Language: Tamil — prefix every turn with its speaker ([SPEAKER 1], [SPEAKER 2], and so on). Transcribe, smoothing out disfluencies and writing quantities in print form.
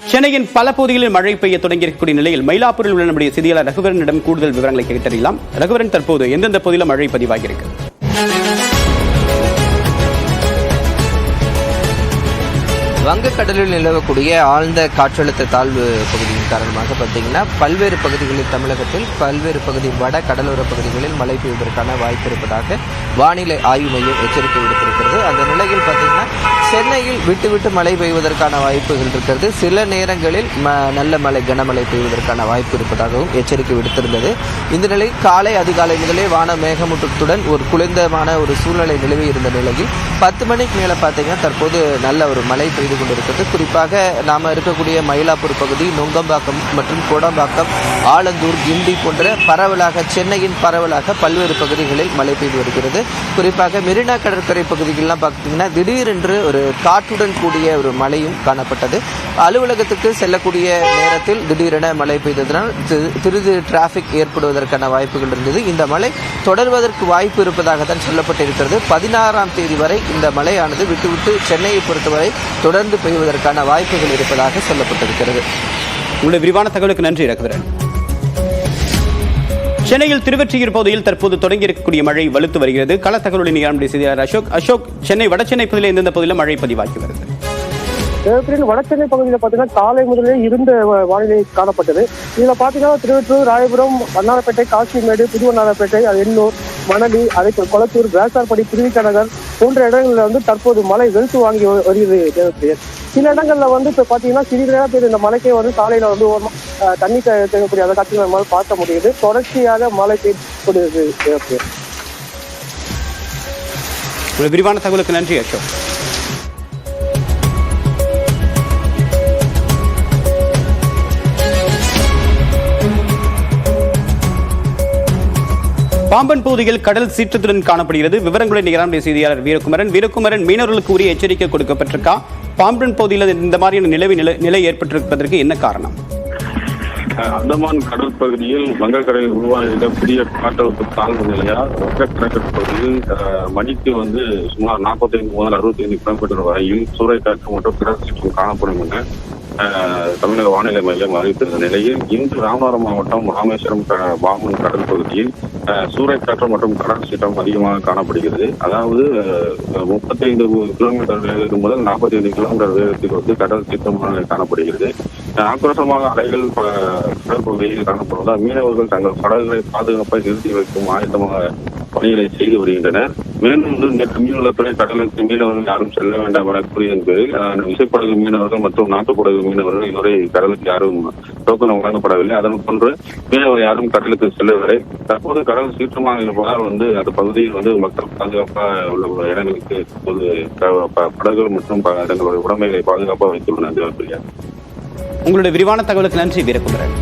[SPEAKER 1] சென்னையின் பல பகுதிகளில் மழை பெய்ய தொடங்கியிருக்கக்கூடிய நிலையில் மயிலாப்பூரில் உள்ள நம்முடைய செய்தியாளர் ரகுவரனிடம் கூடுதல் விவரங்களை கேட்டறியலாம். ரகுவரன், தற்போது எந்தெந்த பகுதியில் மழை பதிவாகியிருக்கு?
[SPEAKER 2] வங்கக்கடலில் நிலவக்கூடிய ஆழ்ந்த காற்றழுத்த தாழ்வு பகுதியின் காரணமாக பார்த்தீங்கன்னா பல்வேறு பகுதிகளில் தமிழகத்தில் பல்வேறு பகுதி வட கடலோர பகுதிகளில் மழை பெய்வதற்கான வாய்ப்பு இருப்பதாக வானிலை ஆய்வு மையம் எச்சரிக்கை விடுத்திருக்கிறது. அந்த நிலையில் பார்த்தீங்கன்னா சென்னையில் விட்டு மழை பெய்வதற்கான வாய்ப்புகள் இருக்கிறது. சில நேரங்களில் நல்ல மழை கனமழை பெய்வதற்கான வாய்ப்பு இருப்பதாகவும் எச்சரிக்கை விடுத்திருந்தது. இந்த நிலையில் காலை அதிகாலை முதலே வான மேகமூட்டத்துடன் ஒரு குளிர்ந்தமான ஒரு சூழ்நிலை நிலவி இருந்த நிலையில் 10 மணிக்கு மேலே பார்த்தீங்கன்னா தற்போது நல்ல ஒரு மழை பெய்து கொண்டிருக்கிறது. குறிப்பாக நாம் இருக்கக்கூடிய மயிலாப்பூர் பகுதி, நுங்கம்பாக்கம் மற்றும் கோடம்பாக்கம், ஆலந்தூர், கிண்டி போன்ற பரவலாக சென்னையின் பரவலாக பல்வேறு பகுதிகளில் மழை பெய்து வருகிறது. குறிப்பாக மெரினா கடற்கரை பகுதிகளெலாம் பார்த்தீங்கன்னா திடீரென்று ஒரு காற்றுடன் கூடிய ஒரு மழையும் காணப்பட்டது. அலுவலகத்துக்கு செல்லக்கூடிய நேரத்தில் திடீரென மழை பெய்ததனால் சிறிது டிராபிக் ஏற்படுவதற்கான வாய்ப்புகள் இருந்தது. இந்த மழை தொடர்வதற்கு வாய்ப்பு இருப்பதாக தான் சொல்லப்பட்டிருக்கிறது. 16ஆம் தேதி வரை இந்த மழையானது விட்டு சென்னையை பொறுத்தவரை தொடர்ந்து பெய்வதற்கான வாய்ப்புகள் இருப்பதாக சொல்லப்பட்டிருக்கிறது.
[SPEAKER 1] உங்களுடைய விரிவான தகவலுக்கு நன்றி ரகுவரன். சென்னையில் திருவொற்றியூர் பகுதியில் தற்போது தொடங்கியிருக்கக்கூடிய மழை வலுத்து வருகிறது. கள தகவலுடன் நம்முடைய செய்தியாளர் அசோக், சென்னை வடசென்னை பகுதியில் எந்தெந்த பகுதியில் மழை பதிவாகி வருது?
[SPEAKER 3] வடசென்னை பகுதியில் பார்த்தீங்கன்னா காலை முதலே இருந்த வானிலை காணப்பட்டது. இதுல பார்த்தீங்கன்னா திருவொற்றியூர், ராயபுரம், வண்ணாரப்பேட்டை, காசிமேடு, புதுவண்ணாரப்பேட்டை, எண்ணூர், மணலி, அதேபோல் கொளத்தூர், வேசார்படி, திருவிக நகர் போன்ற இடங்களில் வந்து தற்போது மழை வெளுத்து வாங்கி வருகிறது. சில இடங்கள்ல வந்து இப்ப பாத்தீங்கன்னா சிறிது நேரத்தில் இந்த மழைக்கே வந்து சாலையில வந்து தண்ணி தேங்கக்கூடிய அந்த காட்சிகள் நம்மளால் பார்க்க முடியுது. தொடர்ச்சியாக மழை பெய்து.
[SPEAKER 1] விரிவான தகவலுக்கு நன்றி அசோக். பாம்பன் பகுதியில் கடல் சீற்றத்துடன் காணப்படுகிறது. விவரங்களை நிகழ்ச்சிய செய்தியாளர் வீரகுமரன், மீனவர்களுக்கு உரிய எச்சரிக்கை கொடுக்கப்பட்டிருக்கா? பாம்பன் பகுதியில் இந்த மாதிரியான நிலை ஏற்பட்டிருப்பதற்கு என்ன காரணம்?
[SPEAKER 4] அந்தமான் கடல் பகுதியில் வங்கக்கடலில் உருவாகியுள்ள புதிய காற்றழுத்த தாழ்வு நிலையால் வங்கக்கடல் பகுதியில் மணிக்கு சுமார் 45 முதல் 65 கிலோமீட்டர் வரையில் சூறைக்காற்று மற்றும் கடல் சீற்றம் காணப்படும் என தமிழக வானிலை மையம் அறிவித்திருந்த நிலையில் இன்று ராமநாதபுரம் மாவட்டம் ராமேஸ்வரம் பாம்பன் கடல் பகுதியில் சூறைக்காற்று மற்றும் கடல் சீற்றம் அதிகமாக காணப்படுகிறது. அதாவது 35 கிலோமீட்டர் வேகத்தில் முதல் 45 கிலோமீட்டர் வேகத்தில் கடல் சீற்றம் காணப்படுகிறது. ஆக்ரோஷமாக அலைகள் கடல் பகுதியில் காணப்படுவதால் மீனவர்கள் தங்கள் படகுகளை பாதுகாப்பாக நிறுத்தி வைக்கும் ஆயத்தமாக பணிகளை செய்து வருகின்றனர். மேலும் நேற்று மீன்வளத்துறை கடலுக்கு மீனவர்கள் யாரும் செல்ல வேண்டாம் என கூறியதன் பேரில் விசைப்படகு மீனவர்கள் மற்றும் நாட்டுப்படகு மீனவர்கள் இதுவரை கடலுக்கு யாரும் டோக்கன் வழங்கப்படவில்லை. அதன் போன்று மீனவர்கள் யாரும் கடலுக்கு செல்லவில்லை. தற்போது கடல் சீற்றமாக இருப்பதால் அந்த பகுதியில் மக்கள் பாதுகாப்பாக உள்ள இடங்களுக்கு படகுகள் மற்றும் தங்களுடைய உடைமைகளை பாதுகாப்பாக வைத்துள்ளனர்.
[SPEAKER 1] உங்களுடைய விரிவான தகவலுக்கு நன்றி வீரகுமரன்.